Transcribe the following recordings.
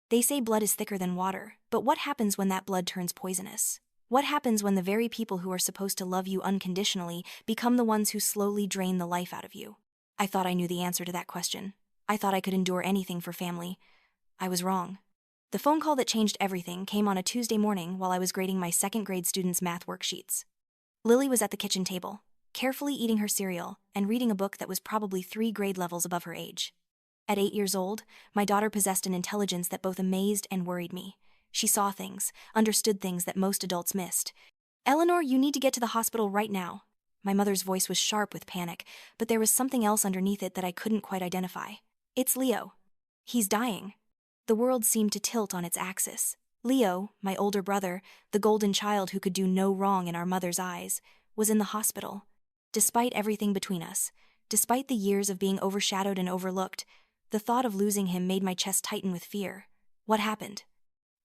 They say blood is thicker than water, but what happens when that blood turns poisonous? What happens when the very people who are supposed to love you unconditionally become the ones who slowly drain the life out of you? I thought I knew the answer to that question. I thought I could endure anything for family. I was wrong. The phone call that changed everything came on a Tuesday morning while I was grading my second-grade students' math worksheets. Lily was at the kitchen table, carefully eating her cereal and reading a book that was probably 3 grade levels above her age. At 8 years old, my daughter possessed an intelligence that both amazed and worried me. She saw things, understood things that most adults missed. "Eleanor, you need to get to the hospital right now." My mother's voice was sharp with panic, but there was something else underneath it that I couldn't quite identify. "It's Leo. He's dying." The world seemed to tilt on its axis. Leo, my older brother, the golden child who could do no wrong in our mother's eyes, was in the hospital. Despite everything between us, despite the years of being overshadowed and overlooked, the thought of losing him made my chest tighten with fear. "What happened?"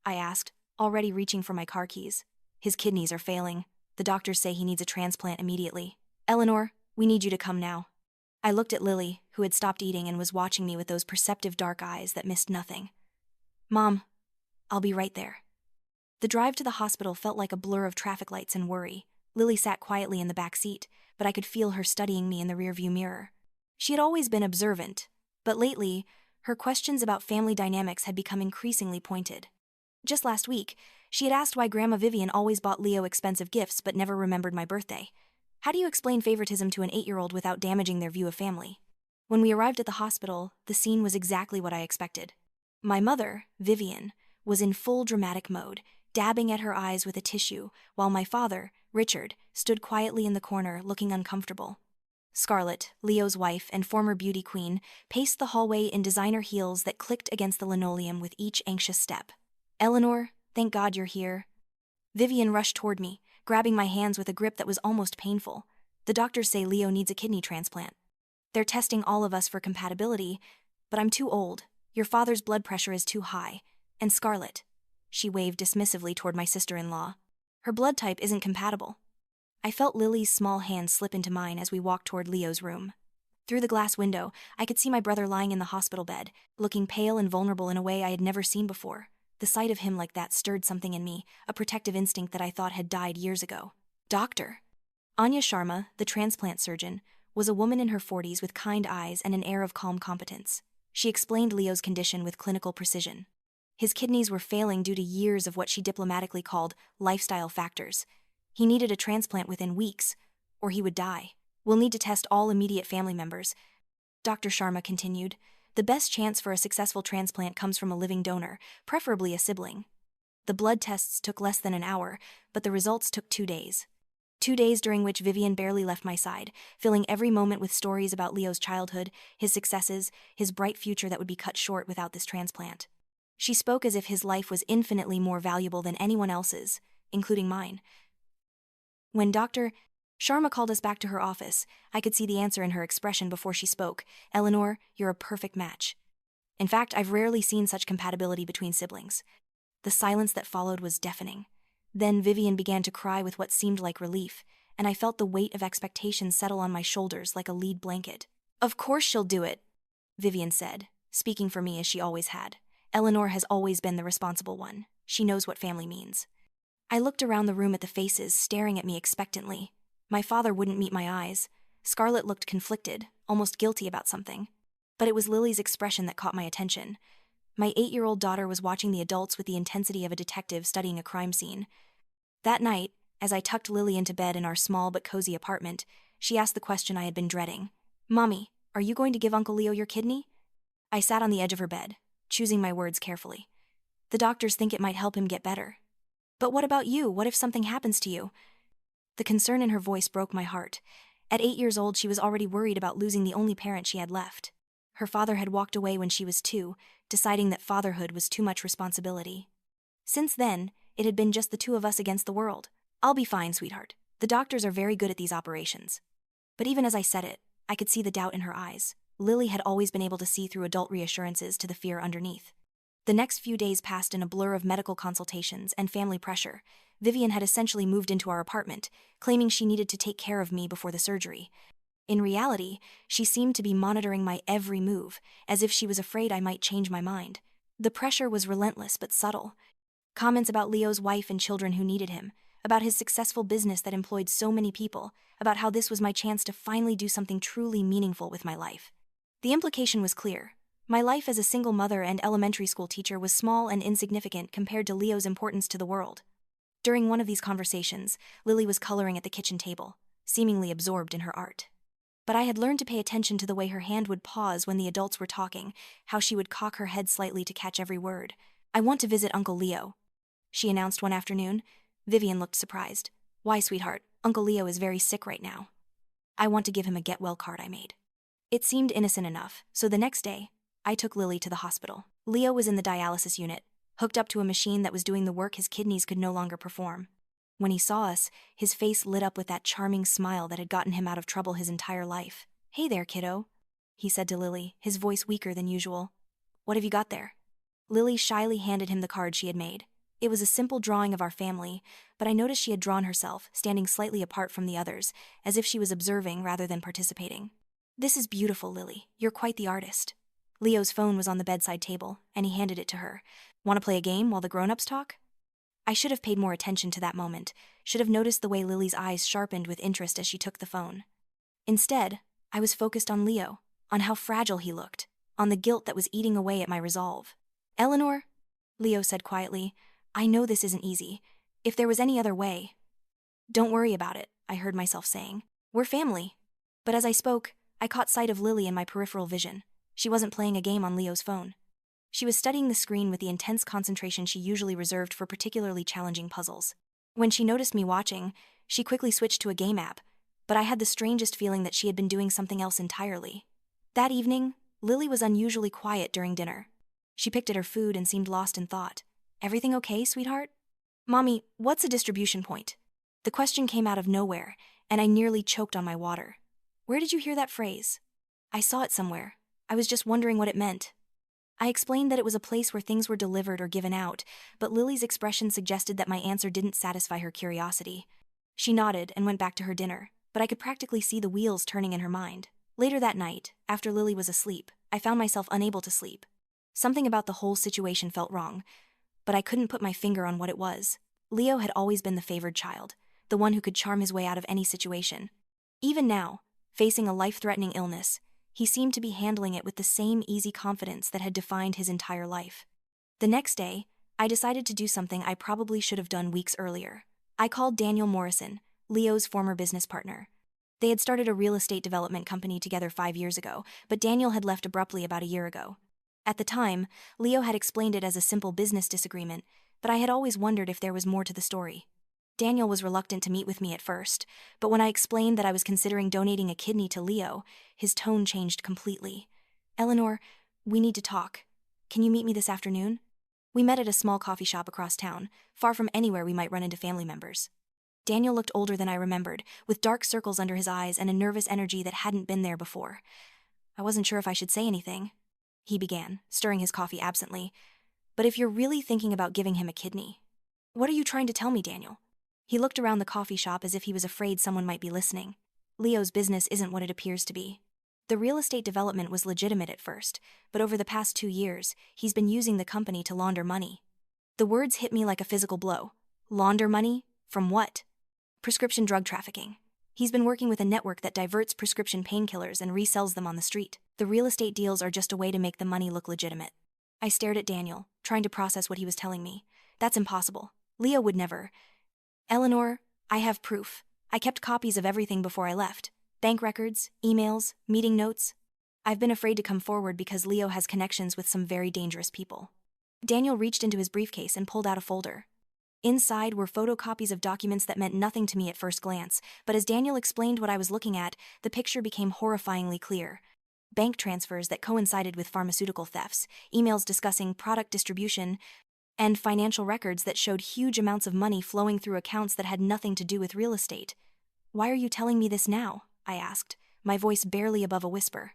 I asked, already reaching for my car keys. "His kidneys are failing. The doctors say he needs a transplant immediately. Eleanor, we need you to come now." I looked at Lily, who had stopped eating and was watching me with those perceptive dark eyes that missed nothing. "Mom, I'll be right there." The drive to the hospital felt like a blur of traffic lights and worry. Lily sat quietly in the back seat, but I could feel her studying me in the rearview mirror. She had always been observant, but lately, her questions about family dynamics had become increasingly pointed. Just last week, she had asked why Grandma Vivian always bought Leo expensive gifts but never remembered my birthday. How do you explain favoritism to an 8-year-old without damaging their view of family? When we arrived at the hospital, the scene was exactly what I expected. My mother, Vivian, was in full dramatic mode, dabbing at her eyes with a tissue, while my father, Richard, stood quietly in the corner, looking uncomfortable. Scarlett, Leo's wife and former beauty queen, paced the hallway in designer heels that clicked against the linoleum with each anxious step. "Eleanor, thank God you're here." Vivian rushed toward me, grabbing my hands with a grip that was almost painful. "The doctors say Leo needs a kidney transplant. They're testing all of us for compatibility, but I'm too old. Your father's blood pressure is too high. And Scarlett," she waved dismissively toward my sister-in-law, "her blood type isn't compatible." I felt Lily's small hand slip into mine as we walked toward Leo's room. Through the glass window, I could see my brother lying in the hospital bed, looking pale and vulnerable in a way I had never seen before. The sight of him like that stirred something in me, a protective instinct that I thought had died years ago. "Doctor." Anya Sharma, the transplant surgeon, was a woman in her 40s with kind eyes and an air of calm competence. She explained Leo's condition with clinical precision. His kidneys were failing due to years of what she diplomatically called lifestyle factors. He needed a transplant within weeks, or he would die. "We'll need to test all immediate family members," Dr. Sharma continued. "The best chance for a successful transplant comes from a living donor, preferably a sibling." The blood tests took less than an hour, but the results took 2 days. 2 days during which Vivian barely left my side, filling every moment with stories about Leo's childhood, his successes, his bright future that would be cut short without this transplant. She spoke as if his life was infinitely more valuable than anyone else's, including mine. When Dr. Sharma called us back to her office, I could see the answer in her expression before she spoke. "Eleanor, you're a perfect match. In fact, I've rarely seen such compatibility between siblings." The silence that followed was deafening. Then Vivian began to cry with what seemed like relief, and I felt the weight of expectation settle on my shoulders like a lead blanket. "Of course she'll do it," Vivian said, speaking for me as she always had. "Eleanor has always been the responsible one. She knows what family means." I looked around the room at the faces staring at me expectantly. My father wouldn't meet my eyes. Scarlett looked conflicted, almost guilty about something. But it was Lily's expression that caught my attention. My 8-year-old daughter was watching the adults with the intensity of a detective studying a crime scene. That night, as I tucked Lily into bed in our small but cozy apartment, she asked the question I had been dreading. "Mommy, are you going to give Uncle Leo your kidney?" I sat on the edge of her bed, choosing my words carefully. "The doctors think it might help him get better." "But what about you? What if something happens to you?" The concern in her voice broke my heart. At 8 years old, she was already worried about losing the only parent she had left. Her father had walked away when she was 2, deciding that fatherhood was too much responsibility. Since then, it had been just the 2 of us against the world. "I'll be fine, sweetheart. The doctors are very good at these operations." But even as I said it, I could see the doubt in her eyes. Lily had always been able to see through adult reassurances to the fear underneath. The next few days passed in a blur of medical consultations and family pressure. Vivian had essentially moved into our apartment, claiming she needed to take care of me before the surgery. In reality, she seemed to be monitoring my every move, as if she was afraid I might change my mind. The pressure was relentless but subtle. Comments about Leo's wife and children who needed him, about his successful business that employed so many people, about how this was my chance to finally do something truly meaningful with my life. The implication was clear. My life as a single mother and elementary school teacher was small and insignificant compared to Leo's importance to the world. During one of these conversations, Lily was coloring at the kitchen table, seemingly absorbed in her art. But I had learned to pay attention to the way her hand would pause when the adults were talking, how she would cock her head slightly to catch every word. "I want to visit Uncle Leo," she announced one afternoon. Vivian looked surprised. "Why, sweetheart? Uncle Leo is very sick right now. I want to give him a get-well card I made." It seemed innocent enough, so the next day, I took Lily to the hospital. Leo was in the dialysis unit, hooked up to a machine that was doing the work his kidneys could no longer perform. When he saw us, his face lit up with that charming smile that had gotten him out of trouble his entire life. "Hey there, kiddo," he said to Lily, his voice weaker than usual. "What have you got there?" Lily shyly handed him the card she had made. It was a simple drawing of our family, but I noticed she had drawn herself, standing slightly apart from the others, as if she was observing rather than participating. "This is beautiful, Lily. You're quite the artist." Leo's phone was on the bedside table, and he handed it to her. "Want to play a game while the grown-ups talk?" I should have paid more attention to that moment, should have noticed the way Lily's eyes sharpened with interest as she took the phone. Instead, I was focused on Leo, on how fragile he looked, on the guilt that was eating away at my resolve. "Eleanor," Leo said quietly, "I know this isn't easy. If there was any other way—" "Don't worry about it," I heard myself saying. "We're family." But as I spoke, I caught sight of Lily in my peripheral vision. She wasn't playing a game on Leo's phone. She was studying the screen with the intense concentration she usually reserved for particularly challenging puzzles. When she noticed me watching, she quickly switched to a game app, but I had the strangest feeling that she had been doing something else entirely. That evening, Lily was unusually quiet during dinner. She picked at her food and seemed lost in thought. "Everything okay, sweetheart?" "Mommy, what's a distribution point?" The question came out of nowhere, and I nearly choked on my water. "Where did you hear that phrase?" "I saw it somewhere. I was just wondering what it meant." I explained that it was a place where things were delivered or given out, but Lily's expression suggested that my answer didn't satisfy her curiosity. She nodded and went back to her dinner, but I could practically see the wheels turning in her mind. Later that night, after Lily was asleep, I found myself unable to sleep. Something about the whole situation felt wrong, but I couldn't put my finger on what it was. Leo had always been the favored child, the one who could charm his way out of any situation. Even now, facing a life-threatening illness, he seemed to be handling it with the same easy confidence that had defined his entire life. The next day, I decided to do something I probably should have done weeks earlier. I called Daniel Morrison, Leo's former business partner. They had started a real estate development company together 5 years ago, but Daniel had left abruptly about a year ago. At the time, Leo had explained it as a simple business disagreement, but I had always wondered if there was more to the story. Daniel was reluctant to meet with me at first, but when I explained that I was considering donating a kidney to Leo, his tone changed completely. "Eleanor, we need to talk. Can you meet me this afternoon?" We met at a small coffee shop across town, far from anywhere we might run into family members. Daniel looked older than I remembered, with dark circles under his eyes and a nervous energy that hadn't been there before. "I wasn't sure if I should say anything," he began, stirring his coffee absently. "But if you're really thinking about giving him a kidney—" "What are you trying to tell me, Daniel?" He looked around the coffee shop as if he was afraid someone might be listening. "Leo's business isn't what it appears to be. The real estate development was legitimate at first, but over the past 2 years, he's been using the company to launder money." The words hit me like a physical blow. Launder money? From what? Prescription drug trafficking. He's been working with a network that diverts prescription painkillers and resells them on the street. The real estate deals are just a way to make the money look legitimate. I stared at Daniel, trying to process what he was telling me. "That's impossible. Leo would never—" "Eleanor, I have proof. I kept copies of everything before I left. Bank records, emails, meeting notes. I've been afraid to come forward because Leo has connections with some very dangerous people." Daniel reached into his briefcase and pulled out a folder. Inside were photocopies of documents that meant nothing to me at first glance, but as Daniel explained what I was looking at, the picture became horrifyingly clear. Bank transfers that coincided with pharmaceutical thefts, emails discussing product distribution, and financial records that showed huge amounts of money flowing through accounts that had nothing to do with real estate. "Why are you telling me this now?" I asked, my voice barely above a whisper.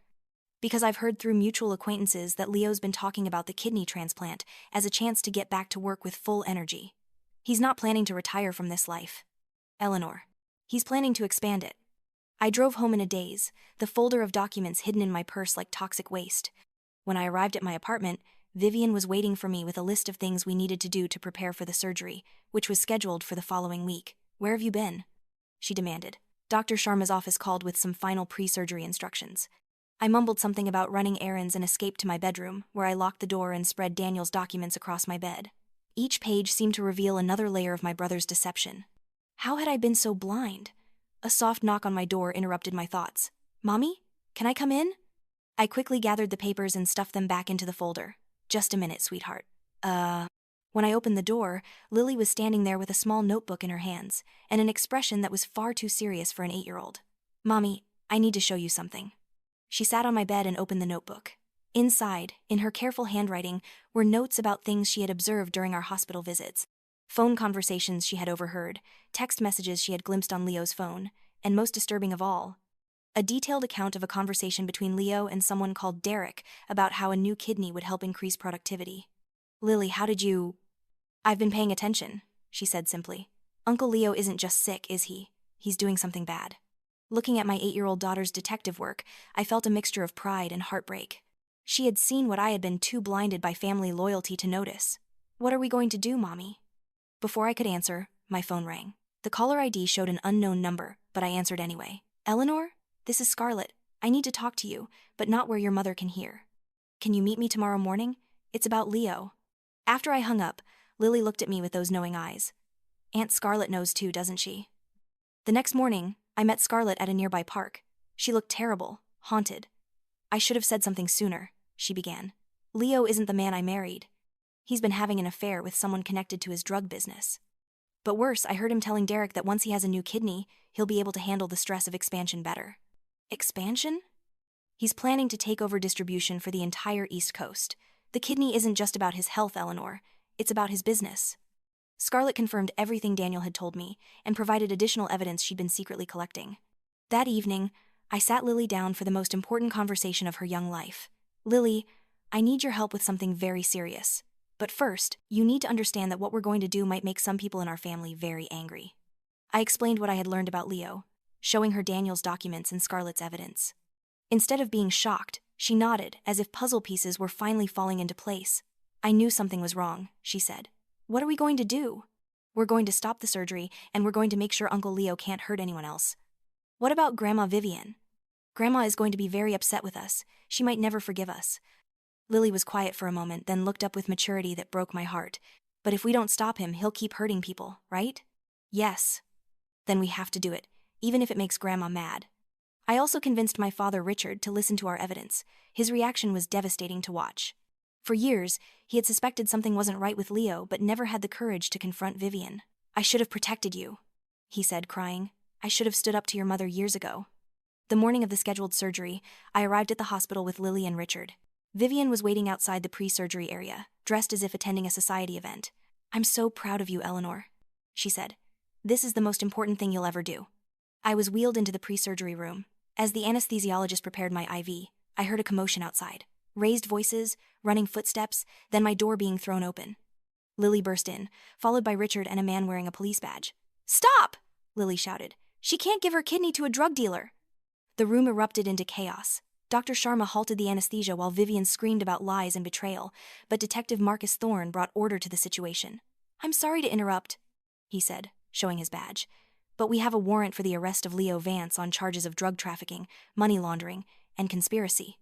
"Because I've heard through mutual acquaintances that Leo's been talking about the kidney transplant as a chance to get back to work with full energy. He's not planning to retire from this life, Eleanor. He's planning to expand it." I drove home in a daze, the folder of documents hidden in my purse like toxic waste. When I arrived at my apartment, Vivian was waiting for me with a list of things we needed to do to prepare for the surgery, which was scheduled for the following week. "Where have you been?" she demanded. Dr. Sharma's office called with some final pre-surgery instructions. I mumbled something about running errands and escaped to my bedroom, where I locked the door and spread Daniel's documents across my bed. Each page seemed to reveal another layer of my brother's deception. How had I been so blind? A soft knock on my door interrupted my thoughts. "Mommy? Can I come in?" I quickly gathered the papers and stuffed them back into the folder. "Just a minute, sweetheart." When I opened the door, Lily was standing there with a small notebook in her hands, and an expression that was far too serious for an 8-year-old. "Mommy, I need to show you something." She sat on my bed and opened the notebook. Inside, in her careful handwriting, were notes about things she had observed during our hospital visits. Phone conversations she had overheard, text messages she had glimpsed on Leo's phone, and most disturbing of all, a detailed account of a conversation between Leo and someone called Derek about how a new kidney would help increase productivity. "Lily, how did you—" "I've been paying attention," she said simply. "Uncle Leo isn't just sick, is he? He's doing something bad." Looking at my 8-year-old daughter's detective work, I felt a mixture of pride and heartbreak. She had seen what I had been too blinded by family loyalty to notice. "What are we going to do, Mommy?" Before I could answer, my phone rang. The caller ID showed an unknown number, but I answered anyway. "Eleanor? This is Scarlett. I need to talk to you, but not where your mother can hear. Can you meet me tomorrow morning? It's about Leo." After I hung up, Lily looked at me with those knowing eyes. "Aunt Scarlett knows too, doesn't she?" The next morning, I met Scarlett at a nearby park. She looked terrible, haunted. "I should have said something sooner," she began. "Leo isn't the man I married. He's been having an affair with someone connected to his drug business. But worse, I heard him telling Derek that once he has a new kidney, he'll be able to handle the stress of expansion better." "Expansion?" "He's planning to take over distribution for the entire East Coast. The kidney isn't just about his health, Eleanor. It's about his business." Scarlett confirmed everything Daniel had told me and provided additional evidence she'd been secretly collecting. That evening, I sat Lily down for the most important conversation of her young life. "Lily, I need your help with something very serious. But first, you need to understand that what we're going to do might make some people in our family very angry." I explained what I had learned about Leo, showing her Daniel's documents and Scarlett's evidence. Instead of being shocked, she nodded, as if puzzle pieces were finally falling into place. "I knew something was wrong," she said. "What are we going to do?" "We're going to stop the surgery, and we're going to make sure Uncle Leo can't hurt anyone else." "What about Grandma Vivian?" "Grandma is going to be very upset with us. She might never forgive us." Lily was quiet for a moment, then looked up with maturity that broke my heart. "But if we don't stop him, he'll keep hurting people, right?" "Yes." "Then we have to do it, even if it makes Grandma mad." I also convinced my father Richard to listen to our evidence. His reaction was devastating to watch. For years, he had suspected something wasn't right with Leo, but never had the courage to confront Vivian. "I should have protected you," he said, crying. "I should have stood up to your mother years ago." The morning of the scheduled surgery, I arrived at the hospital with Lily and Richard. Vivian was waiting outside the pre-surgery area, dressed as if attending a society event. "I'm so proud of you, Eleanor," she said. "This is the most important thing you'll ever do." I was wheeled into the pre-surgery room. As the anesthesiologist prepared my IV, I heard a commotion outside. Raised voices, running footsteps, then my door being thrown open. Lily burst in, followed by Richard and a man wearing a police badge. "Stop!" Lily shouted. "She can't give her kidney to a drug dealer." The room erupted into chaos. Dr. Sharma halted the anesthesia while Vivian screamed about lies and betrayal, but Detective Marcus Thorne brought order to the situation. "I'm sorry to interrupt," he said, showing his badge, "but we have a warrant for the arrest of Leo Vance on charges of drug trafficking, money laundering, and conspiracy."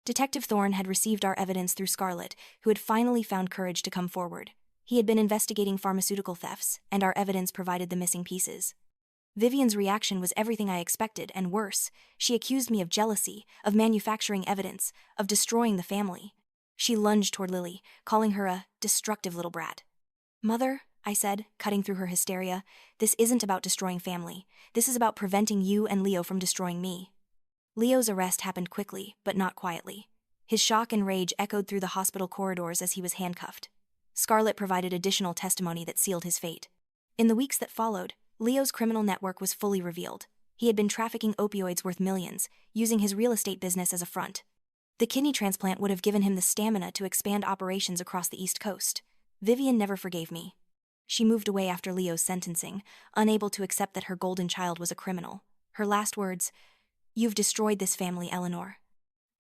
Detective Thorne had received our evidence through Scarlett, who had finally found courage to come forward. He had been investigating pharmaceutical thefts, and our evidence provided the missing pieces. Vivian's reaction was everything I expected, and worse. She accused me of jealousy, of manufacturing evidence, of destroying the family. She lunged toward Lily, calling her a destructive little brat. "Mother," I said, cutting through her hysteria, "this isn't about destroying family. This is about preventing you and Leo from destroying me." Leo's arrest happened quickly, but not quietly. His shock and rage echoed through the hospital corridors as he was handcuffed. Scarlett provided additional testimony that sealed his fate. In the weeks that followed, Leo's criminal network was fully revealed. He had been trafficking opioids worth millions, using his real estate business as a front. The kidney transplant would have given him the stamina to expand operations across the East Coast. Vivian never forgave me. She moved away after Leo's sentencing, unable to accept that her golden child was a criminal. Her last words, "You've destroyed this family, Eleanor."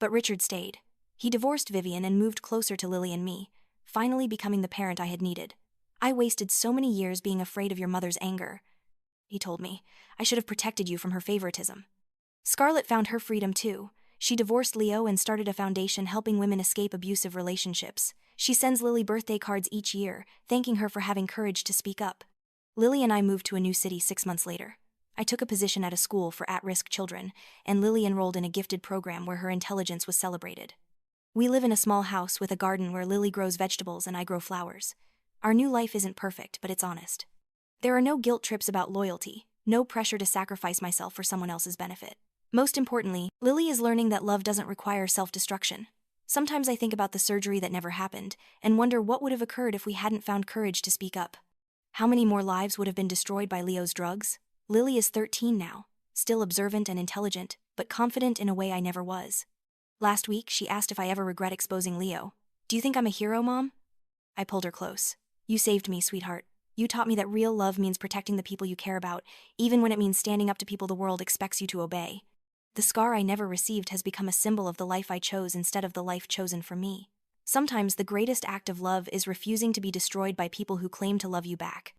But Richard stayed. He divorced Vivian and moved closer to Lily and me, finally becoming the parent I had needed. I wasted so many years being afraid of your mother's anger, he told me. I should have protected you from her favoritism. Scarlett found her freedom too. She divorced Leo and started a foundation helping women escape abusive relationships. She sends Lily birthday cards each year, thanking her for having courage to speak up. Lily and I moved to a new city 6 months later. I took a position at a school for at-risk children, and Lily enrolled in a gifted program where her intelligence was celebrated. We live in a small house with a garden where Lily grows vegetables and I grow flowers. Our new life isn't perfect, but it's honest. There are no guilt trips about loyalty, no pressure to sacrifice myself for someone else's benefit. Most importantly, Lily is learning that love doesn't require self-destruction. Sometimes I think about the surgery that never happened, and wonder what would have occurred if we hadn't found courage to speak up. How many more lives would have been destroyed by Leo's drugs? Lily is 13 now, still observant and intelligent, but confident in a way I never was. Last week, she asked if I ever regret exposing Leo. Do you think I'm a hero, Mom? I pulled her close. You saved me, sweetheart. You taught me that real love means protecting the people you care about, even when it means standing up to people the world expects you to obey. The scar I never received has become a symbol of the life I chose instead of the life chosen for me. Sometimes the greatest act of love is refusing to be destroyed by people who claim to love you back.